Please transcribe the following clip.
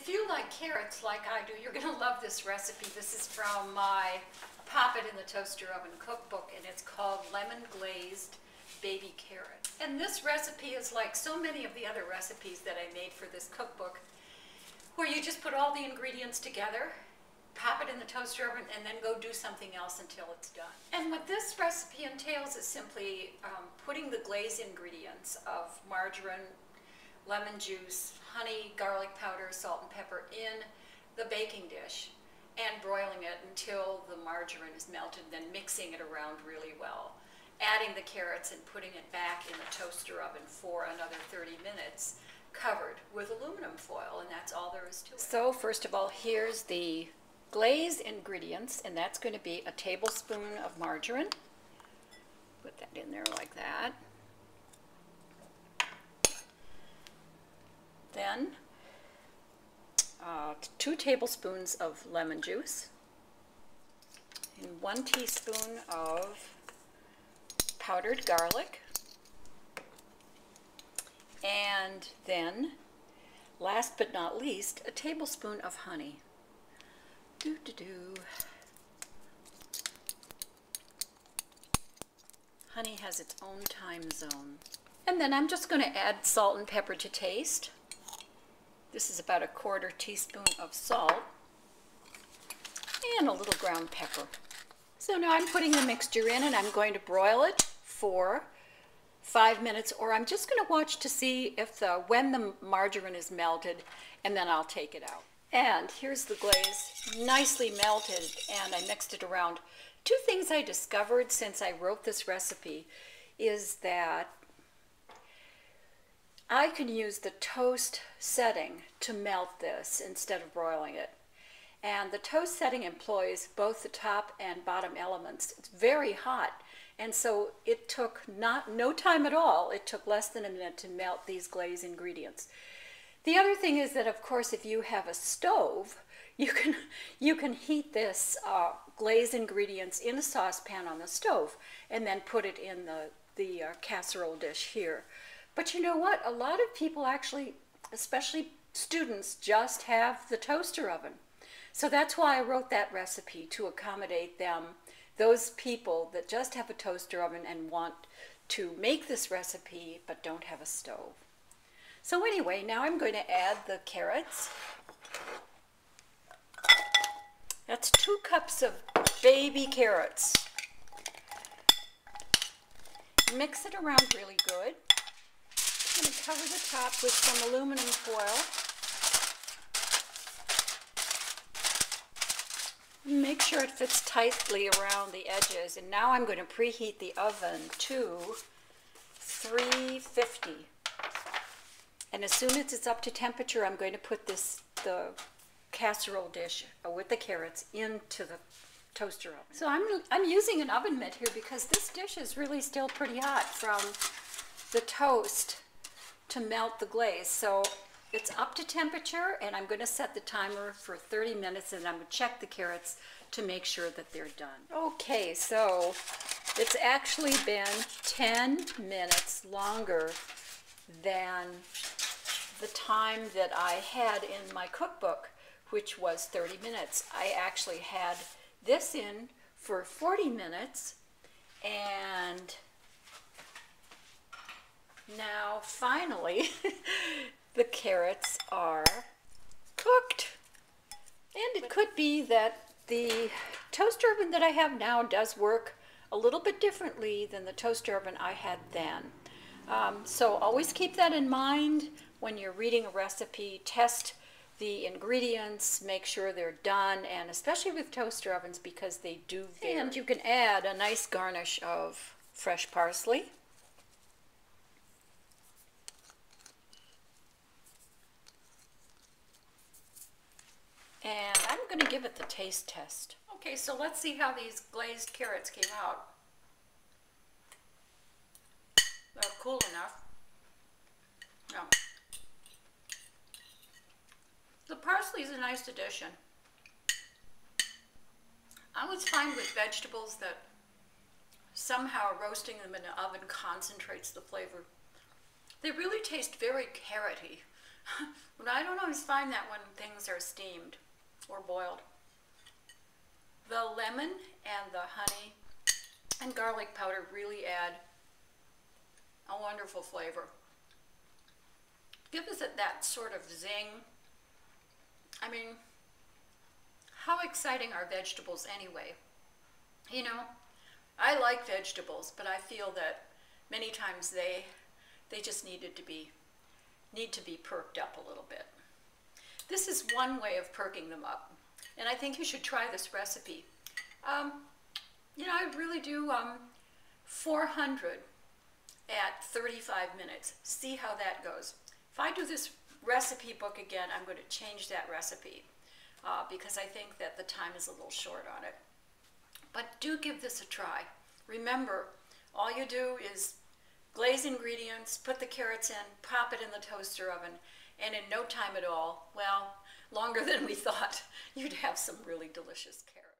If you like carrots like I do, you're going to love this recipe. This is from my Pop It in the Toaster Oven cookbook, and it's called Lemon Glazed Baby Carrot. And this recipe is like so many of the other recipes that I made for this cookbook, where you just put all the ingredients together, pop it in the toaster oven, and then go do something else until it's done. And what this recipe entails is simply putting the glaze ingredients of margarine, lemon juice, honey, garlic powder, salt and pepper in the baking dish and broiling it until the margarine is melted, then mixing it around really well, adding the carrots and putting it back in the toaster oven for another 30 minutes, covered with aluminum foil, and that's all there is to it. So first of all, here's the glaze ingredients, and that's going to be a tablespoon of margarine. Put that in there like that. Then 2 tablespoons of lemon juice and 1 teaspoon of powdered garlic, and then last but not least, a tablespoon of honey. Honey has its own time zone. And then I'm just going to add salt and pepper to taste. This is about a 1/4 teaspoon of salt and a little ground pepper. So now I'm putting the mixture in, and I'm going to broil it for 5 minutes, or I'm just going to watch to see if when the margarine is melted, and then I'll take it out. And here's the glaze, nicely melted, and I mixed it around. 2 things I discovered since I wrote this recipe is that I can use the toast setting to melt this instead of broiling it. And the toast setting employs both the top and bottom elements. It's very hot, and so it took no time at all. It took less than a minute to melt these glaze ingredients. The other thing is that, of course, if you have a stove, you can heat this glaze ingredients in a saucepan on the stove and then put it in the casserole dish here. But you know what? A lot of people actually, especially students, just have the toaster oven. So that's why I wrote that recipe, to accommodate them, those people that just have a toaster oven and want to make this recipe but don't have a stove. So anyway, now I'm going to add the carrots. That's 2 cups of baby carrots. Mix it around really good. I'm going to cover the top with some aluminum foil. Make sure it fits tightly around the edges. And now I'm going to preheat the oven to 350. And as soon as it's up to temperature, I'm going to put the casserole dish with the carrots into the toaster oven. So I'm using an oven mitt here because this dish is really still pretty hot from the toast to melt the glaze. So it's up to temperature, and I'm going to set the timer for 30 minutes, and I'm going to check the carrots to make sure that they're done. Okay, so it's actually been 10 minutes longer than the time that I had in my cookbook, which was 30 minutes. I actually had this in for 40 minutes, and now finally the carrots are cooked. And it could be that the toaster oven that I have now does work a little bit differently than the toaster oven I had then. So always keep that in mind when you're reading a recipe. Test the ingredients, make sure they're done, and especially with toaster ovens, because they do vary. And you can add a nice garnish of fresh parsley. And I'm going to give it the taste test. Okay, so let's see how these glazed carrots came out. They're cool enough. No. The parsley is a nice addition. I was fine with vegetables that somehow roasting them in the oven concentrates the flavor. They really taste very carroty. But I don't always find that when things are steamed or boiled. The lemon and the honey and garlic powder really add a wonderful flavor. Gives it that sort of zing. I mean, how exciting are vegetables anyway? You know, I like vegetables, but I feel that many times they just need to be perked up a little bit. This is one way of perking them up, and I think you should try this recipe. You know, I really do 400 at 35 minutes. See how that goes. If I do this recipe book again, I'm going to change that recipe because I think that the time is a little short on it. But do give this a try. Remember, all you do is glaze ingredients, put the carrots in, pop it in the toaster oven, and in no time at all, well, longer than we thought, you'd have some really delicious carrots.